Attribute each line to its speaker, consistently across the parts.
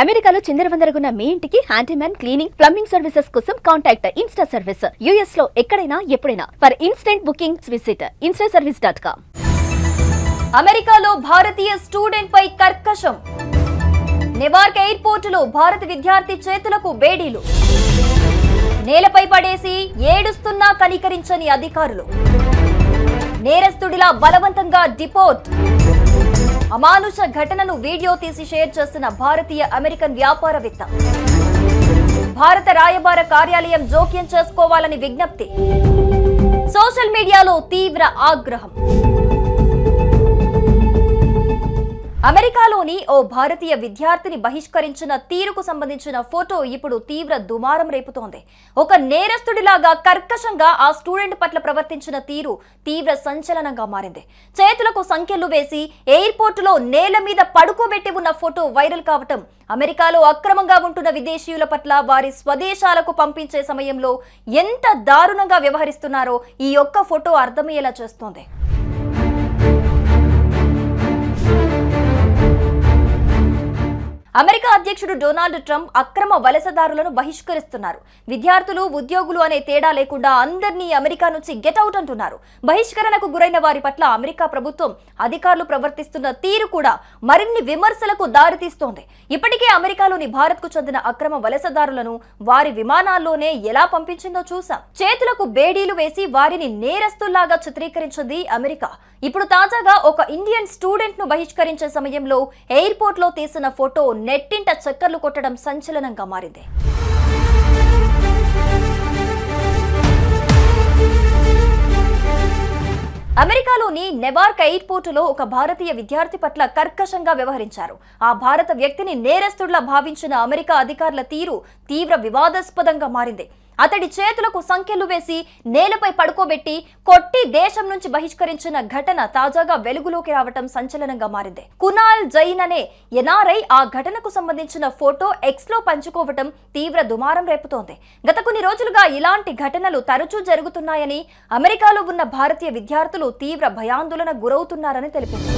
Speaker 1: అమెరికాలో చిందరవందరగున్న మీ ఇంటికి handyman cleaning plumbing services కోసం కాంటాక్ట్ ఇన్స్టా సర్వీస్. యుఎస్ లో ఎక్కడైనా ఎప్పుడైనా for instant booking visit instaservice.com.
Speaker 2: అమెరికాలో భారతీయ స్టూడెంట్ పై కర్కశం. నెవార్క్ ఎయిర్పోర్టులో భారత విద్యార్థి చేతులకు బేడీలు. నేలపై పడేసి ఏడుస్తున్నా కనికరించని అధికారులు. నేరస్తుడిలా బలవంతంగా డిపోర్ట్. అమానుష ఘటనను వీడియో తీసి షేర్ చేస్తున్న భారతీయ అమెరికన్ వ్యాపారవేత్త. భారత రాయబార కార్యాలయం జోక్యం చేసుకోవాలని విజ్ఞప్తి. సోషల్ మీడియాలో తీవ్ర ఆగ్రహం. అమెరికాలోని ఓ భారతీయ విద్యార్థిని బహిష్కరించిన తీరుకు సంబంధించిన ఫోటో ఇప్పుడు తీవ్ర దుమారం రేపుతోంది. ఒక నేరస్తుడిలాగా కర్కశంగా ఆ స్టూడెంట్ పట్ల ప్రవర్తించిన తీరు తీవ్ర సంచలనంగా మారింది. చేతులకు సంఖ్యలు వేసి ఎయిర్పోర్టులో నేల మీద పడుకోబెట్టి ఉన్న ఫోటో వైరల్ కావటం అమెరికాలో అక్రమంగా ఉంటున్న విదేశీయుల పట్ల వారి స్వదేశాలకు పంపించే సమయంలో ఎంత దారుణంగా వ్యవహరిస్తున్నారో ఈ ఒక్క ఫోటో అర్థమయ్యేలా చేస్తోంది. అమెరికా అధ్యక్షుడు డొనాల్డ్ ట్రంప్ అక్రమ వలసదారులను బహిష్కరిస్తున్నారు. విద్యార్థులు, ఉద్యోగులు అనే తేడా లేకుండా అందరినీ అమెరికా నుంచి గెట్ అవుట్ అంటున్నారు. బహిష్కరణకు గురైన వారి పట్ల అమెరికా ప్రభుత్వం అధికారులు ప్రవర్తిస్తున్న తీరు కూడా మరిన్ని విమర్శలకు దారితీస్తోంది. ఇప్పటికే అమెరికాలోని భారత్కు చెందిన అక్రమ వలసదారులను వారి విమానాల్లోనే ఎలా పంపించిందో చూసాం. చేతులకు బేడీలు వేసి వారిని నేరస్తుల్లాగా చిత్రీకరించింది అమెరికా. ఇప్పుడు తాజాగా ఒక ఇండియన్ స్టూడెంట్ ను బహిష్కరించే సమయంలో ఎయిర్పోర్ట్ లో తీసిన ఫోటో నెట్టింట చక్కర్లు కొట్టడం సంచలనంగా మారింది. అమెరికాలోని నెవార్క్ ఎయిర్పోర్టులో ఒక భారతీయ విద్యార్థి పట్ల కర్కశంగా వ్యవహరించారు. ఆ భారత వ్యక్తిని నేరస్తుడిలా భావించిన అమెరికా అధికారుల తీరు తీవ్ర వివాదాస్పదంగా మారింది. అతడి చేతులకు సంఖ్యలు వేసి నేలపై పడుకోబెట్టి కొట్టి దేశం నుంచి బహిష్కరించిన ఘటన తాజాగా వెలుగులోకి రావటం సంచలనంగా మారింది. కునాల్ జైన్ అనే ఎన్ఆర్ఐ ఆ ఘటనకు సంబంధించిన ఫోటో ఎక్స్ లో పంచుకోవటం తీవ్ర దుమారం రేపుతోంది. గత కొన్ని రోజులుగా ఇలాంటి ఘటనలు తరచూ జరుగుతున్నాయని, అమెరికాలో ఉన్న భారతీయ విద్యార్థులు తీవ్ర భయాందోళన గురవుతున్నారని తెలిపింది.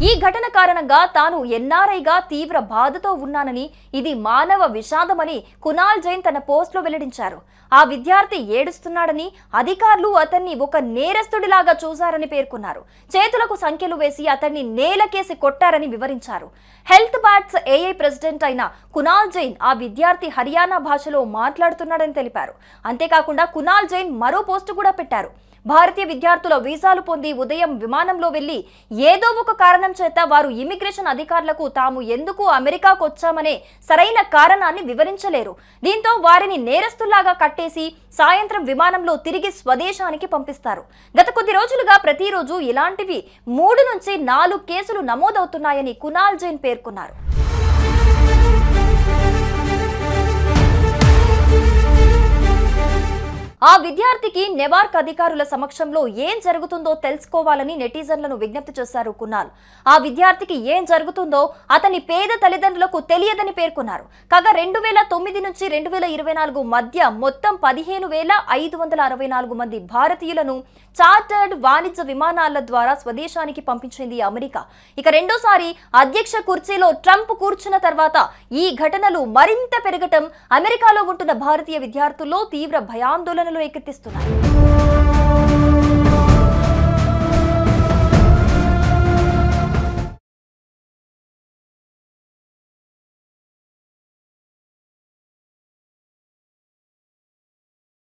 Speaker 2: ఈ ఘటన కారణంగా తాను ఎన్ఆర్ఐగా తీవ్ర బాధతో ఉన్నానని, ఇది మానవ విషాదమని కునాల్ జైన్ తన పోస్ట్లో వెల్లడించారు. ఆ విద్యార్థి ఏడుస్తున్నాడని, అధికారులు అతన్ని ఒక నేరస్తుడిలాగా చూశారని పేర్కొన్నారు. చేతులకు సంఖ్యలు వేసి అతన్ని నేలకేసి కొట్టారని వివరించారు. హెల్త్ బాట్స్ ఏఐ ప్రెసిడెంట్ అయిన కునాల్ జైన్ ఆ విద్యార్థి హర్యానా భాషలో మాట్లాడుతున్నాడని తెలిపారు. అంతేకాకుండా కునాల్ జైన్ మరో పోస్టు కూడా పెట్టారు. భారతీయ విద్యార్థుల వీసాలు పొంది ఉదయం విమానంలో వెళ్లి ఏదో ఒక కారణం చేత వారు ఇమిగ్రేషన్ అధికారులకు తాము ఎందుకు అమెరికాకు వచ్చామనే సరైన కారణాన్ని వివరించలేరు. దీంతో వారిని నేరస్తుల్లాగా కట్టేసి సాయంత్రం విమానంలో తిరిగి స్వదేశానికి పంపిస్తారు. గత కొద్ది రోజులుగా ప్రతిరోజు ఇలాంటివి 3 నుంచి 4 కేసులు నమోదవుతున్నాయని కునాల్ జైన్ పేర్కొన్నారు. ఆ విద్యార్థికి నెవార్క్ అధికారుల సమక్షంలో ఏం జరుగుతుందో తెలుసుకోవాలని నెటిజన్లను విజ్ఞప్తి చేశారు కునాల్. ఆ విద్యార్థికి ఏం జరుగుతుందో అతని పేద తల్లిదండ్రులకు తెలియదని పేర్కొన్నారు. కాగా 2009 నుంచి 2024 మధ్య మొత్తం 15,564 మంది భారతీయులను చార్టర్డ్ వాణిజ్య విమానాల ద్వారా స్వదేశానికి పంపించింది అమెరికా. ఇక రెండోసారి అధ్యక్ష కుర్చీలో ట్రంప్ కూర్చున్న తర్వాత ఈ ఘటనలు మరింత పెరగటం అమెరికాలో ఉంటున్న భారతీయ విద్యార్థుల్లో తీవ్ర భయాందోళనలు రేకెత్తిస్తున్నాయి.